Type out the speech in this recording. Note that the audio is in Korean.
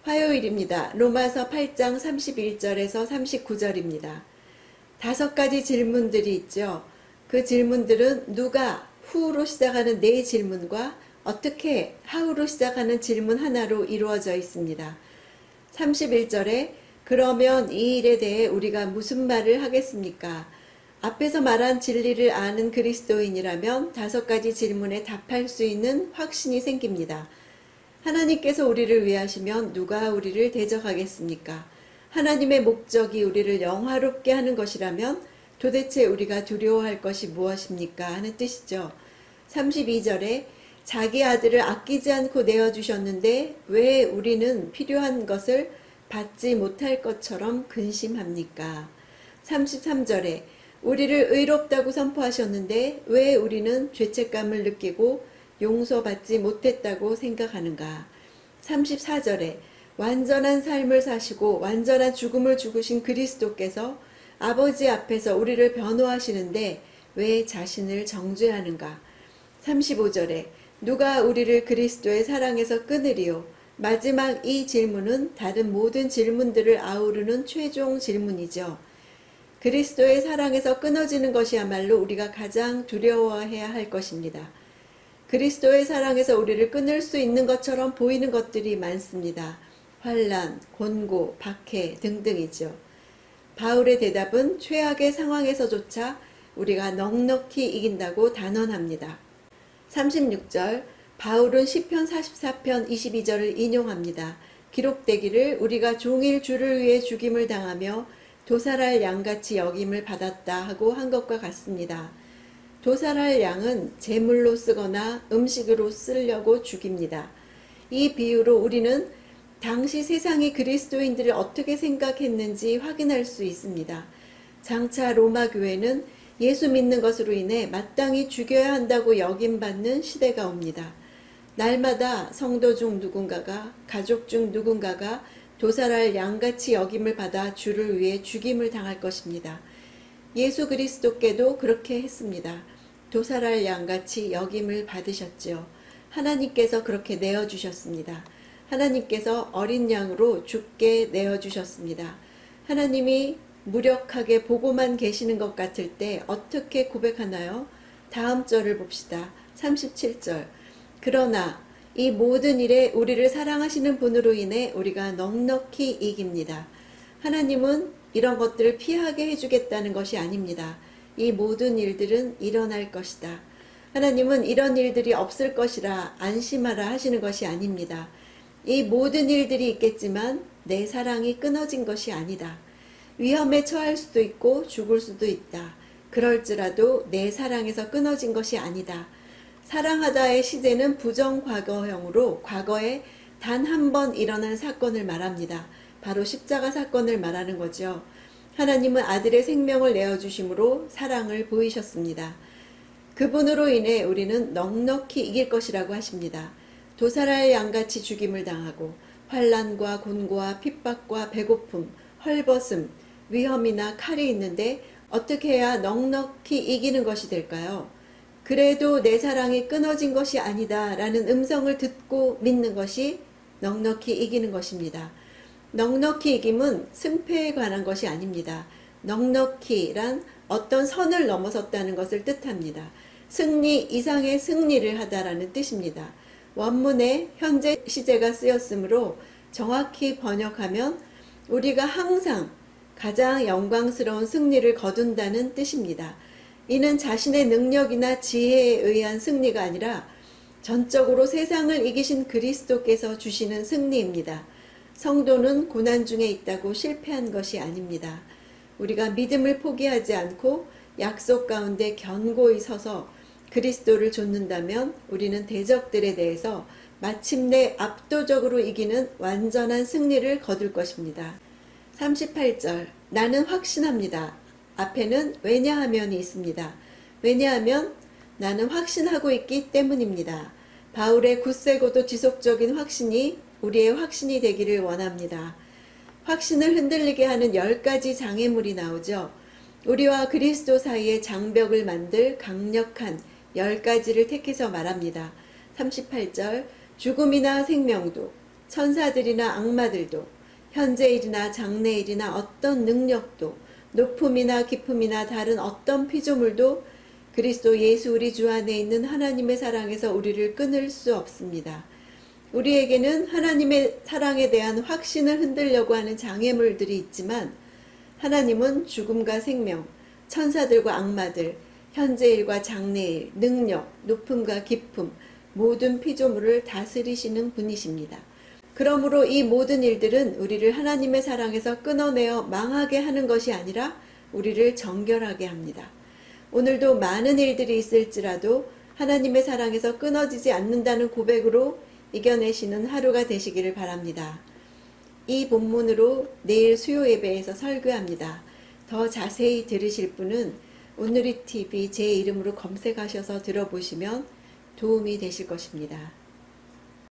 화요일입니다. 로마서 8장 31절에서 39절입니다. 5가지 질문들이 있죠. 그 질문들은 누가, who로 시작하는 네 질문과 어떻게, how로 시작하는 질문 하나로 이루어져 있습니다. 31절에 그러면 이 일에 대해 우리가 무슨 말을 하겠습니까? 앞에서 말한 진리를 아는 그리스도인이라면 5가지 질문에 답할 수 있는 확신이 생깁니다. 하나님께서 우리를 위하시면 누가 우리를 대적하겠습니까? 하나님의 목적이 우리를 영화롭게 하는 것이라면 도대체 우리가 두려워할 것이 무엇입니까? 하는 뜻이죠. 32절에 자기 아들을 아끼지 않고 내어주셨는데 왜 우리는 필요한 것을 받지 못할 것처럼 근심합니까? 33절에 우리를 의롭다고 선포하셨는데 왜 우리는 죄책감을 느끼고 용서받지 못했다고 생각하는가? 34절에 완전한 삶을 사시고 완전한 죽음을 죽으신 그리스도께서 아버지 앞에서 우리를 변호하시는데 왜 자신을 정죄하는가? 35절에 누가 우리를 그리스도의 사랑에서 끊으리요? 마지막 이 질문은 다른 모든 질문들을 아우르는 최종 질문이죠. 그리스도의 사랑에서 끊어지는 것이야말로 우리가 가장 두려워해야 할 것입니다. 그리스도의 사랑에서 우리를 끊을 수 있는 것처럼 보이는 것들이 많습니다. 환난, 곤고, 박해 등등이죠. 바울의 대답은 최악의 상황에서조차 우리가 넉넉히 이긴다고 단언합니다. 36절 바울은 시편 44편 22절을 인용합니다. 기록되기를 우리가 종일 주를 위해 죽임을 당하며 도살할 양같이 여김을 받았다 하고 한 것과 같습니다. 도살할 양은 제물로 쓰거나 음식으로 쓰려고 죽입니다. 이 비유로 우리는 당시 세상이 그리스도인들을 어떻게 생각했는지 확인할 수 있습니다. 장차 로마 교회는 예수 믿는 것으로 인해 마땅히 죽여야 한다고 여김받는 시대가 옵니다. 날마다 성도 중 누군가가, 가족 중 누군가가 도살할 양같이 여김을 받아 주를 위해 죽임을 당할 것입니다. 예수 그리스도께도 그렇게 했습니다. 도살할 양같이 여김을 받으셨지요. 하나님께서 그렇게 내어주셨습니다. 하나님께서 어린 양으로 죽게 내어주셨습니다. 하나님이 무력하게 보고만 계시는 것 같을 때 어떻게 고백하나요? 다음 절을 봅시다. 37절 그러나 이 모든 일에 우리를 사랑하시는 분으로 인해 우리가 넉넉히 이깁니다. 하나님은 이런 것들을 피하게 해주겠다는 것이 아닙니다. 이 모든 일들은 일어날 것이다. 하나님은 이런 일들이 없을 것이라 안심하라 하시는 것이 아닙니다. 이 모든 일들이 있겠지만 내 사랑이 끊어진 것이 아니다. 위험에 처할 수도 있고 죽을 수도 있다. 그럴지라도 내 사랑에서 끊어진 것이 아니다. 사랑하다의 시제는 부정과거형으로 과거에 단 한 번 일어난 사건을 말합니다. 바로 십자가 사건을 말하는 거죠. 하나님은 아들의 생명을 내어주심으로 사랑을 보이셨습니다. 그분으로 인해 우리는 넉넉히 이길 것이라고 하십니다. 도살할 양같이 죽임을 당하고 환난과 곤고와 핍박과 배고픔, 헐벗음, 위험이나 칼이 있는데 어떻게 해야 넉넉히 이기는 것이 될까요? 그래도 내 사랑이 끊어진 것이 아니다 라는 음성을 듣고 믿는 것이 넉넉히 이기는 것입니다. 넉넉히 이김은 승패에 관한 것이 아닙니다. 넉넉히란 어떤 선을 넘어섰다는 것을 뜻합니다. 승리 이상의 승리를 하다라는 뜻입니다. 원문에 현재 시제가 쓰였으므로 정확히 번역하면 우리가 항상 가장 영광스러운 승리를 거둔다는 뜻입니다. 이는 자신의 능력이나 지혜에 의한 승리가 아니라 전적으로 세상을 이기신 그리스도께서 주시는 승리입니다. 성도는 고난 중에 있다고 실패한 것이 아닙니다. 우리가 믿음을 포기하지 않고 약속 가운데 견고히 서서 그리스도를 좇는다면 우리는 대적들에 대해서 마침내 압도적으로 이기는 완전한 승리를 거둘 것입니다. 38절 나는 확신합니다. 앞에는 왜냐하면이 있습니다. 왜냐하면 나는 확신하고 있기 때문입니다. 바울의 굳세고도 지속적인 확신이 우리의 확신이 되기를 원합니다. 확신을 흔들리게 하는 10가지 장애물이 나오죠. 우리와 그리스도 사이에 장벽을 만들 강력한 10가지를 택해서 말합니다. 38절 죽음이나 생명도 천사들이나 악마들도 현재일이나 장래일이나 어떤 능력도 높음이나 깊음이나 다른 어떤 피조물도 그리스도 예수 우리 주 안에 있는 하나님의 사랑에서 우리를 끊을 수 없습니다. 우리에게는 하나님의 사랑에 대한 확신을 흔들려고 하는 장애물들이 있지만 하나님은 죽음과 생명, 천사들과 악마들, 현재일과 장래일, 능력, 높음과 깊음, 모든 피조물을 다스리시는 분이십니다. 그러므로 이 모든 일들은 우리를 하나님의 사랑에서 끊어내어 망하게 하는 것이 아니라 우리를 정결하게 합니다. 오늘도 많은 일들이 있을지라도 하나님의 사랑에서 끊어지지 않는다는 고백으로 이겨내시는 하루가 되시기를 바랍니다. 이 본문으로 내일 수요 예배에서 설교합니다. 더 자세히 들으실 분은 오늘이 TV 제 이름으로 검색하셔서 들어보시면 도움이 되실 것입니다.